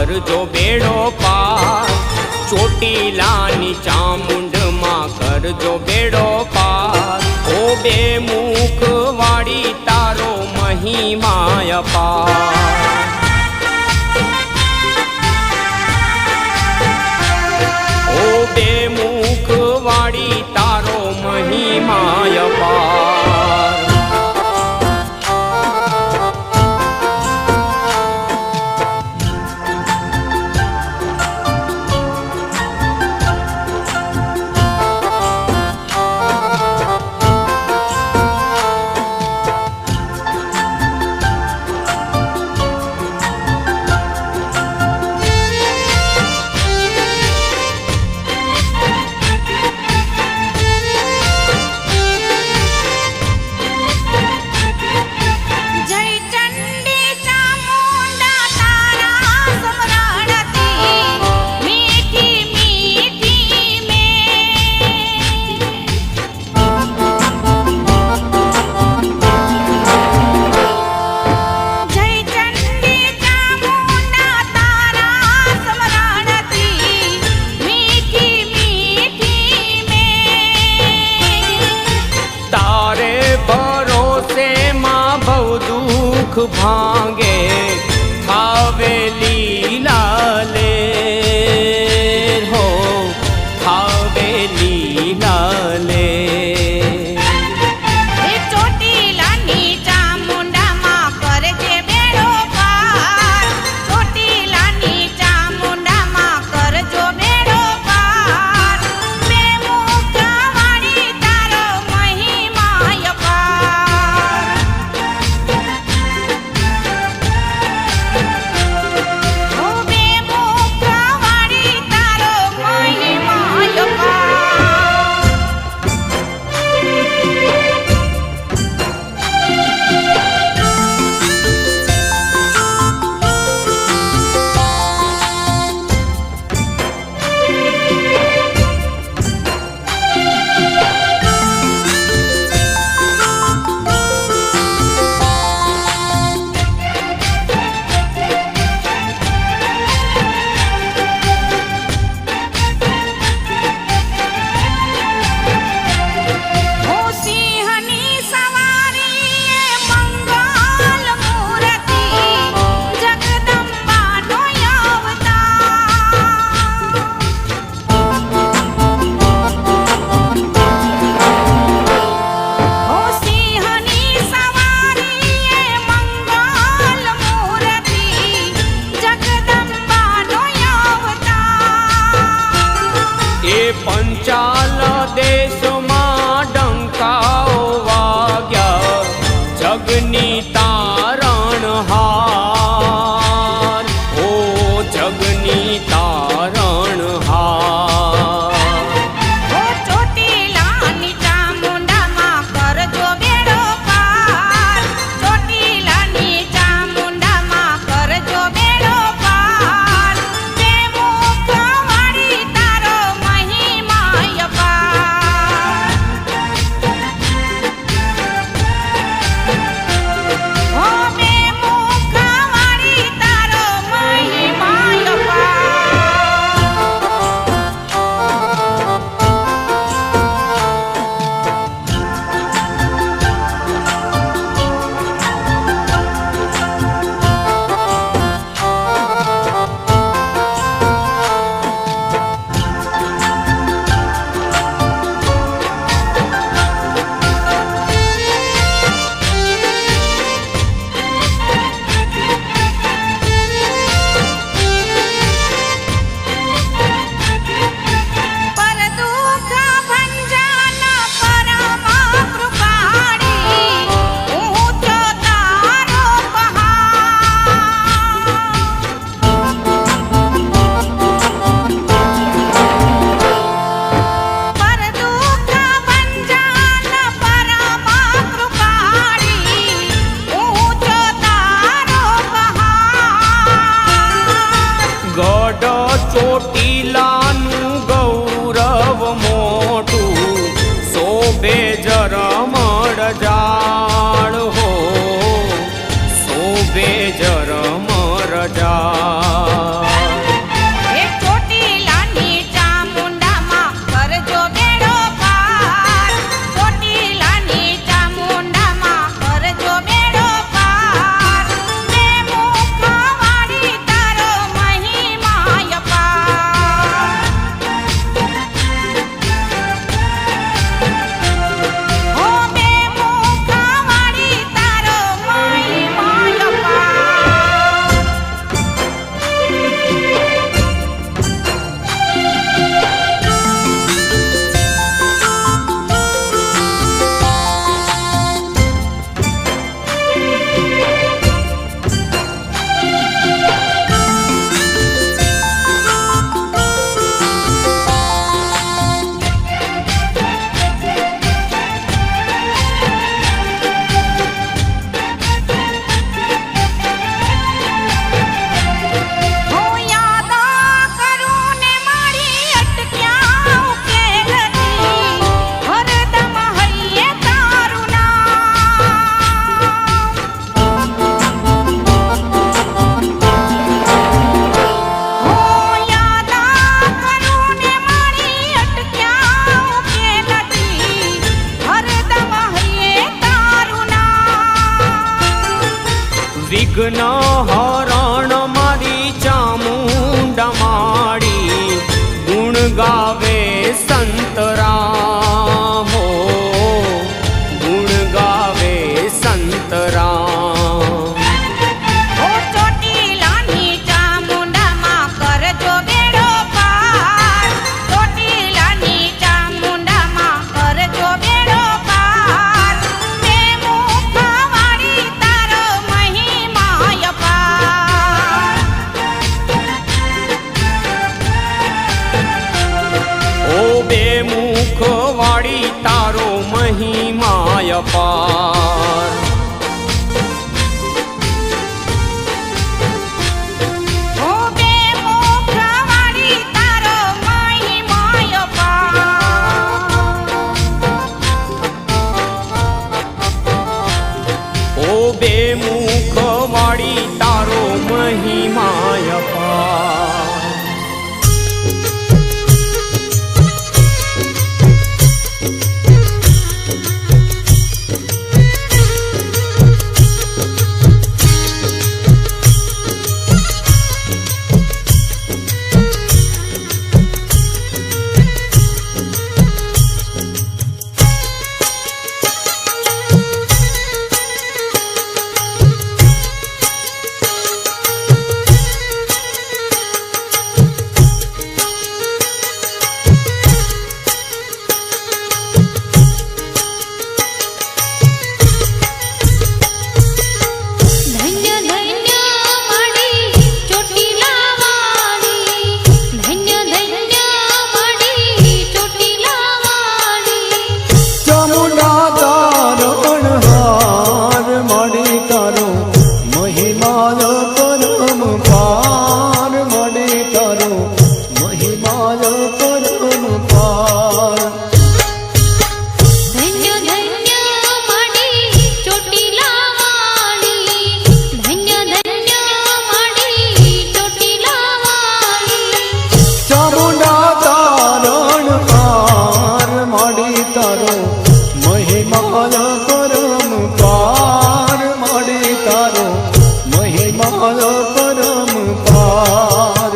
करजो बेड़ो पार, ચોટીલાની ચામુંડમાં કરજો બેડો પાર। ઓ બે મુખ વાળી તારો મહિમા અપાર। ઓ બે મુખ વાળી તારો મહિમા અપાર। दुख भांगे थावे लीला ले हो, थावे लीला ले। ચોટીલાની ચામુંડામાં કરજે બેડો પાર, ચોટીલાની ચામુંડામાં કરજો બેડો પાર। બે મુખ વાળી તારો મહિમા અપાર। पंचाल देश में डंकाओ वाग्या, जगनी तारण हार, ओ जगनी तारण हार। ચોટીલાની ચામુંડામાં કરજો બેડો પાર, ચોટીલાની ચામુંડામાં કરજો બેડો પાર। બે મુખ વાળી તારો મહિમા અપાર। ઓ બે મુખ વાળી તારો મહિમા ચોટીલાનું ગૌરવ મોટું, શોભે જરમડ જાળ હો, શોભે જરમડ જાળ। ગાવે સંતરામ હો, ગુણ ગાવે સંતરામ. ઓ ચોટીલાની ચામુંડામાં કરજો બેડો પાર, ચોટીલાની ચામુંડામાં કરજો બેડો પાર. બે મુખવાળી તારો મહિમા અપાર. ઓ બે મુખ વાળી તારો મહિમા અપાર. ઓ બે મુખવાળી તારો મહિમા અપાર. ઓ બે મુખ વાળી તારો મહિમા અપાર. ધન્ય ધન્ય મળી ચોટીલાવાળી, ધન્ય ધન્ય મળી ચોટીલાવાળી. ચામુંડા તારણ હાર મળી તારો મહિમા પરમ પાર, મળી તારો મહિમા પરમ પાર. ધન્ય ધન્ય મળી ચોટીલાવાળી, ધન્ય ધન્ય મળી ચોટીલાવાળી. ચામુંડા તારણ હાર મળી તારો મહિમા પરમ પાર, મળી તારો મહિમા પરમ પાર.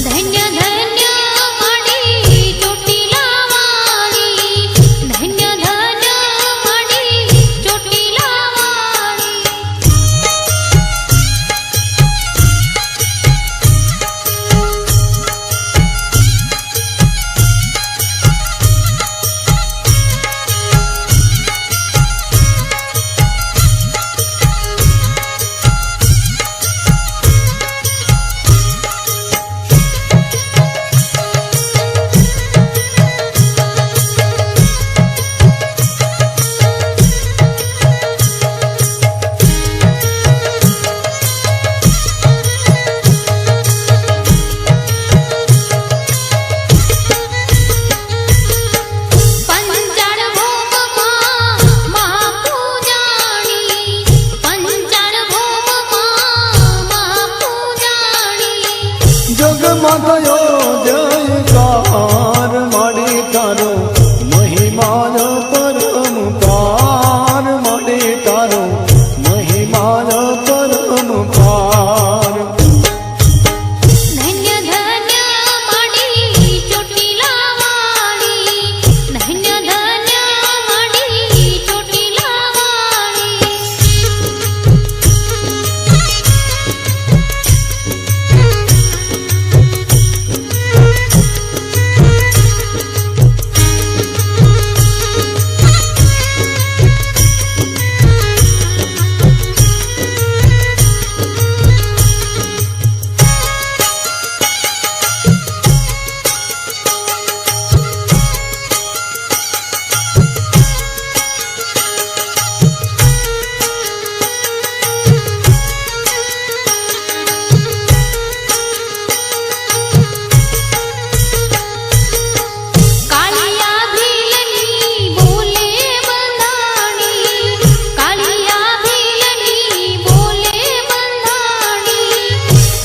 ધન્ય ધન્ય મળી ચોટીલાવાળી, ધન્ય ધન્ય મળી ચોટીલાવાળી. પંચાળ ભોગમાં મહાપૂજાણી, પંચાળ ભોગમાં મહાપૂજાણી. જગમાં ગયો જયકાર મળી તારો મહિમા પરમ પાર, મળી તારો મહિમા પરમ પાર. ધન્ય ધન્ય મળી ચોટીલાવાળી, ધન્ય ધન્ય મળી ચોટીલાવાળી. કાળિયા ભીલની બોલે બંધાણી, કાળિયા ભીલની બોલે બંધાણી.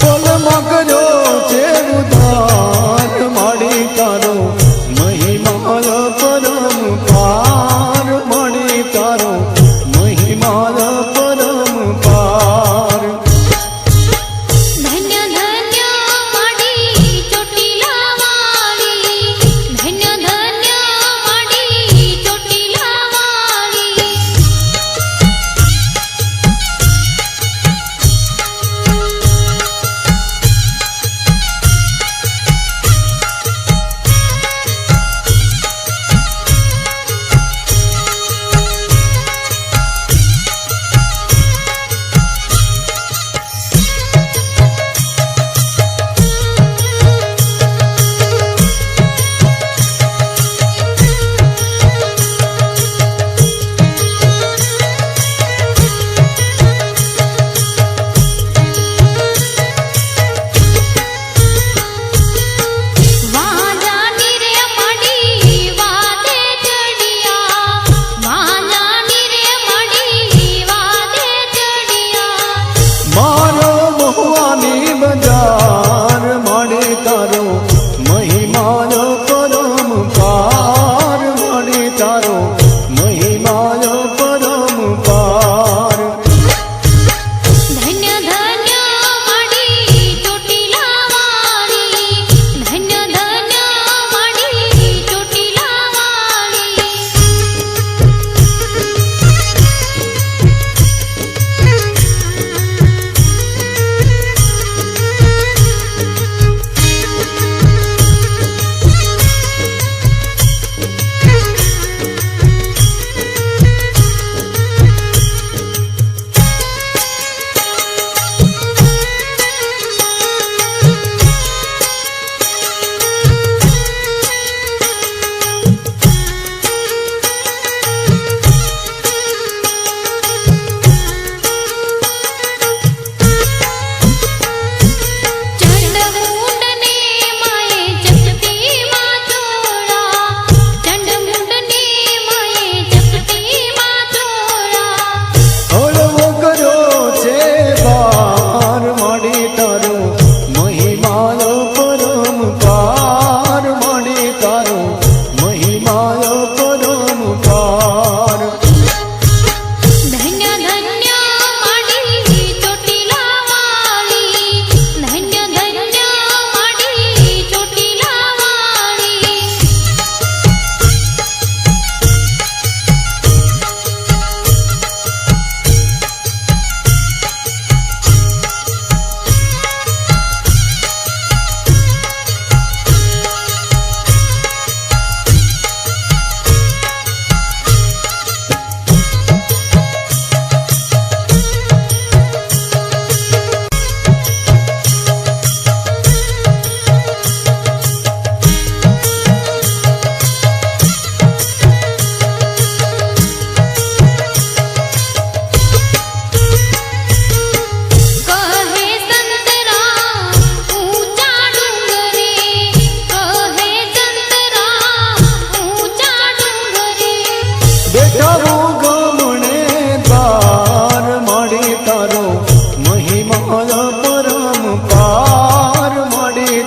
પલમાં કર્યો છે ઉધાર મળી તારો મહિમા પરમ પાર, મળી તારો મહિમા પરમ પાર. ધન્ય ધન્ય મળી ચોટીલા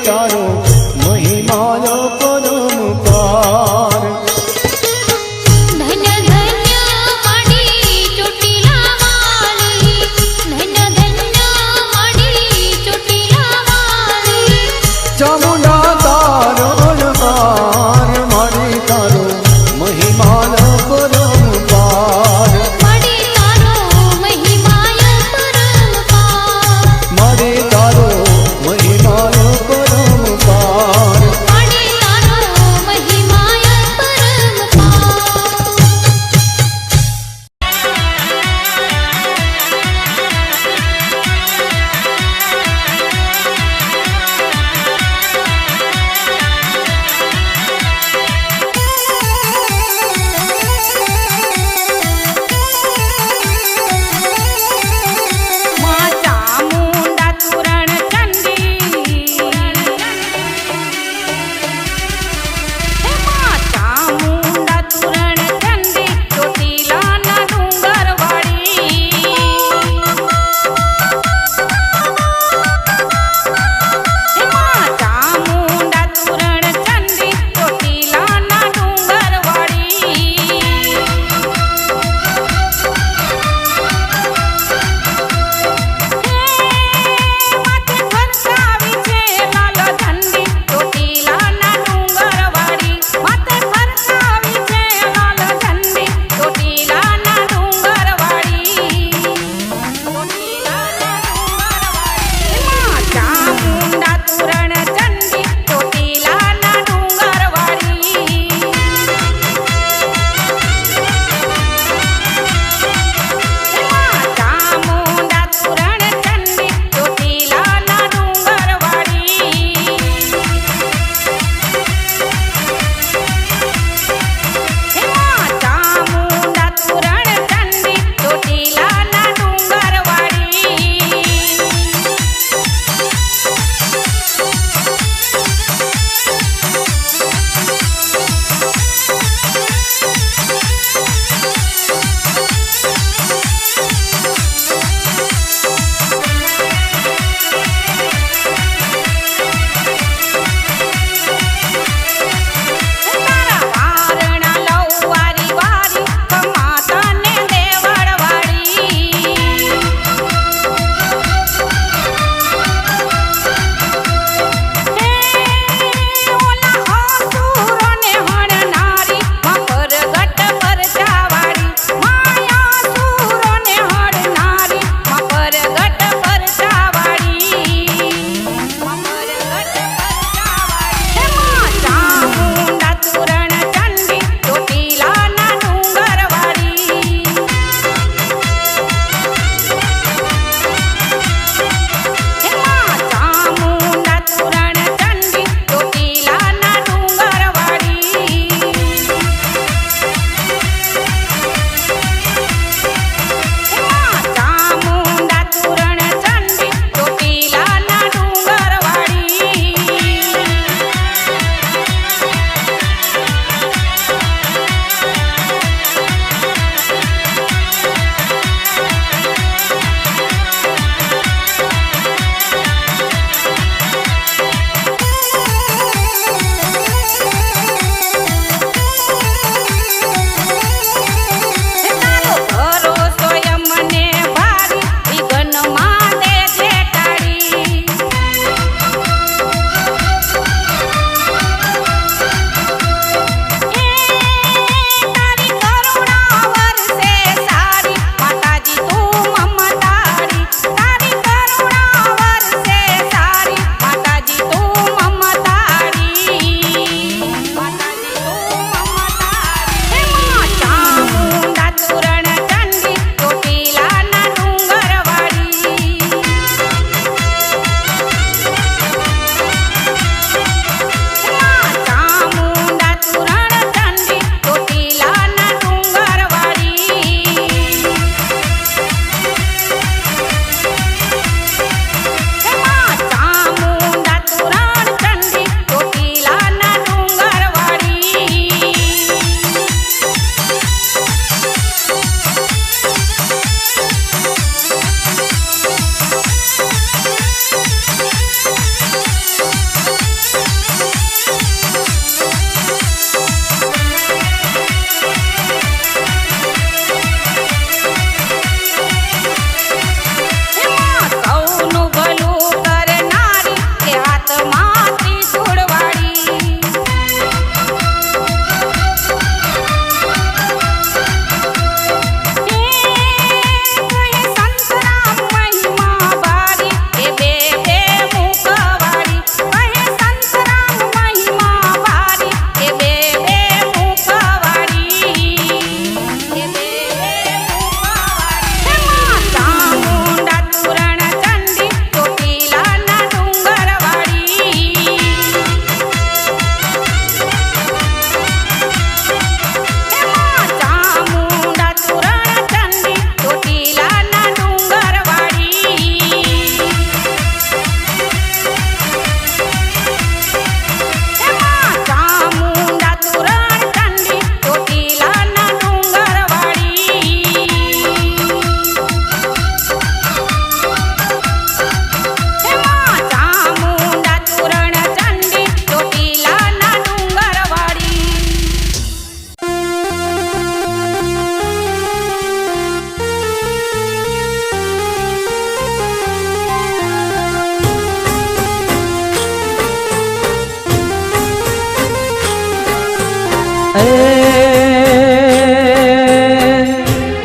તારો મહિમા પરંપાર ધન્ય ધન્ય માડી ચોટીલા વાળી ધન્ય ધન્ય માડી ચોટીલા વાળી ચામુંડા તારો અણબાર માડી તારો મહિમા પરંપાર માડી તારો મહિમાય પરંપાર માડી તારો મહિમા પરંપાર માડી તારો મહિમાય પરંપાર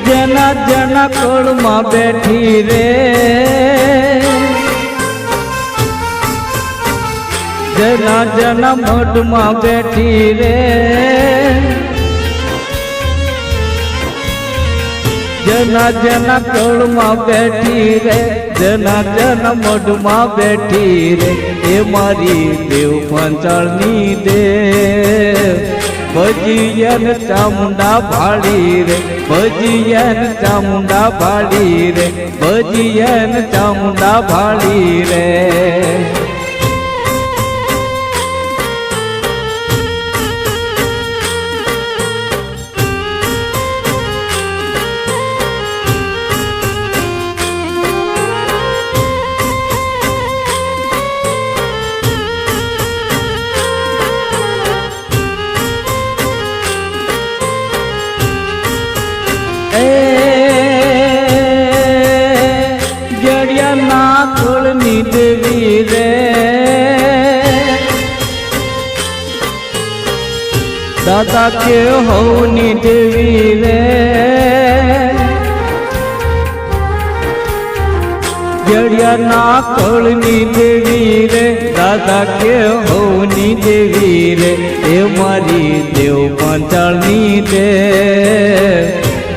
જેના જેના કોળમાં બેઠી રે, જેના જેના મોઢમાં બેઠી રે, જેના જેના કોળમાં બેઠી રે, જેના જેના મોઢમાં બેઠી રે, એ મારી દેવ પંચાળની દેવ. ભજીયન ચામુંડા ભાળી રે, ભજીયન ચામુંડા ભાળી રે, ભજીયન ચામુંડા ભાળી રે. જડિયાના કુળની દેવી રે, દાદા કે હોની દેવી રે, જડિયાના કુળની દેવી રે, દાદા કે હોની દેવી રે, એ મારી દેવ પંચાળની દેવ.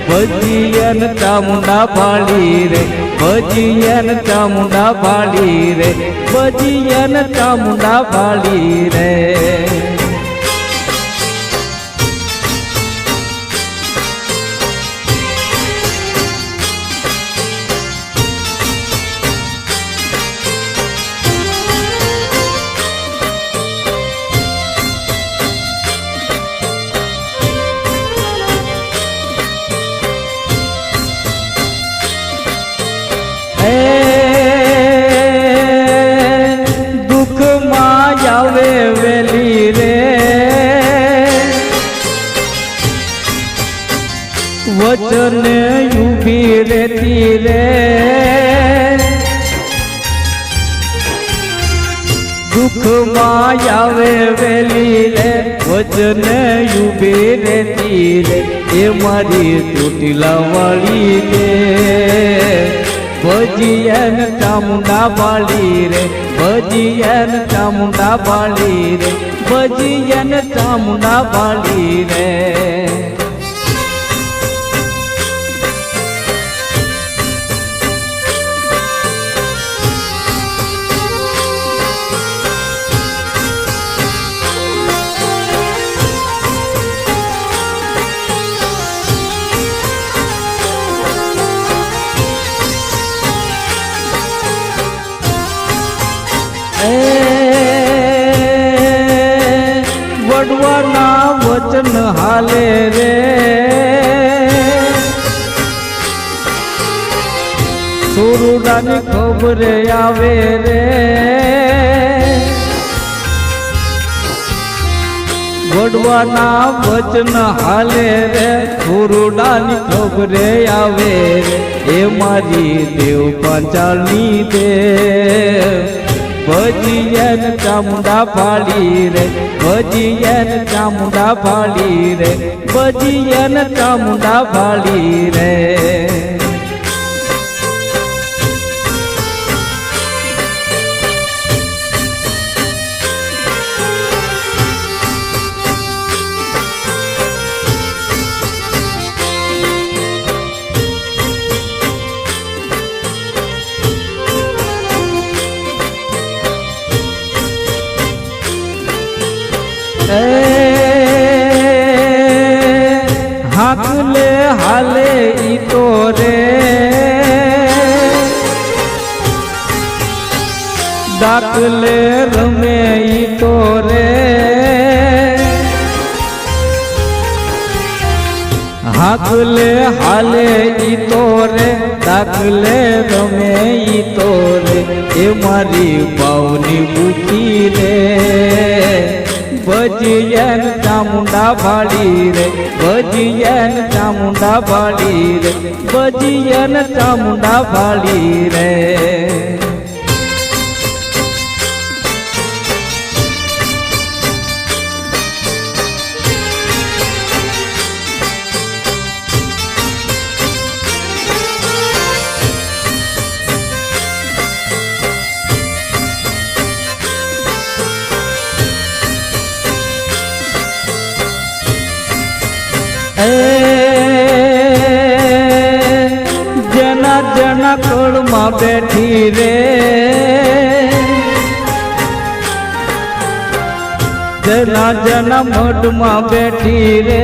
ભજીયન ચામુંડા ભાળી રે, ભજીયન ચામુંડા ભાળી રે, ભજીયન ચામુંડા ભાળી રે. દુઃખમાં આવે વેલી રે, વચને ઊભી રહેતી રે, દુઃખમાં આવે વેલી રે, વચને ઊભી રહેતી રે, એ મારી ચોટીલા વાળી રે. ભજીયન ચામુંડા ભાળી રે, ભજીયન ચામુંડા ભાળી રે, ભજીયન ચામુંડા ભાળી રે. વડવાના વચન હાલે રે, સુરુડાની ખબરે આવે રે, વડવાના વચન હાલે રે, સુરુડાની ખબરે આવે રે, એ મારી દેવ પંચાળની દેવ. ભજીયન ચામુંડા ભાળી રે, ભજીયન ચામુંડા ભાળી રે, ભજીયન ચામુંડા ભાળી રે. હાકલે હાલે ઈ તો રે, દાખલે રમે ઈ તો રે, હાકલે હાલે ઈ તો રે, દાખલે રમે ઈ તો રે, એ મારી પાવની બુકી રે. ભજીયન ચામુંડા ભાળી રે, ભજીયન ચામુંડા ભાળી રે, ભજીયન ચામુંડા ભાળી રે. એ જના જના કોળમાં બેઠી રે, જના જના મોઢમાં બેઠી રે,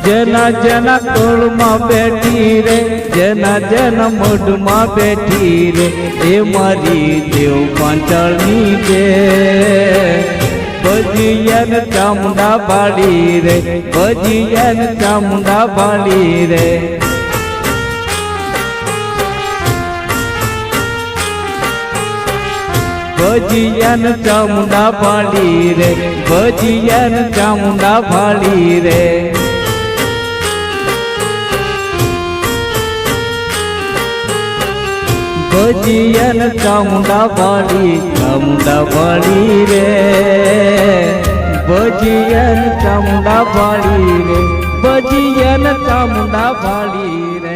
જના જના કોળમાં બેઠી રે, જના જના મોઢમાં બેઠી રે, એ મારી દેવ પાંચાળની દે ભજીયન ચામુંડા બાળી રે, ભજીયન ચામુંડા બાળી રે. ભજીયન ચામુંડા બાળી રે, ભજીયન ચામુંડા બાળી રે. ભજીયન ચામુંડા બાળી, ચામુંડા બાળી રે, ભજીયન ચામુંડા બાળી રે, ભજીયન ચામુંડા બાળી રે.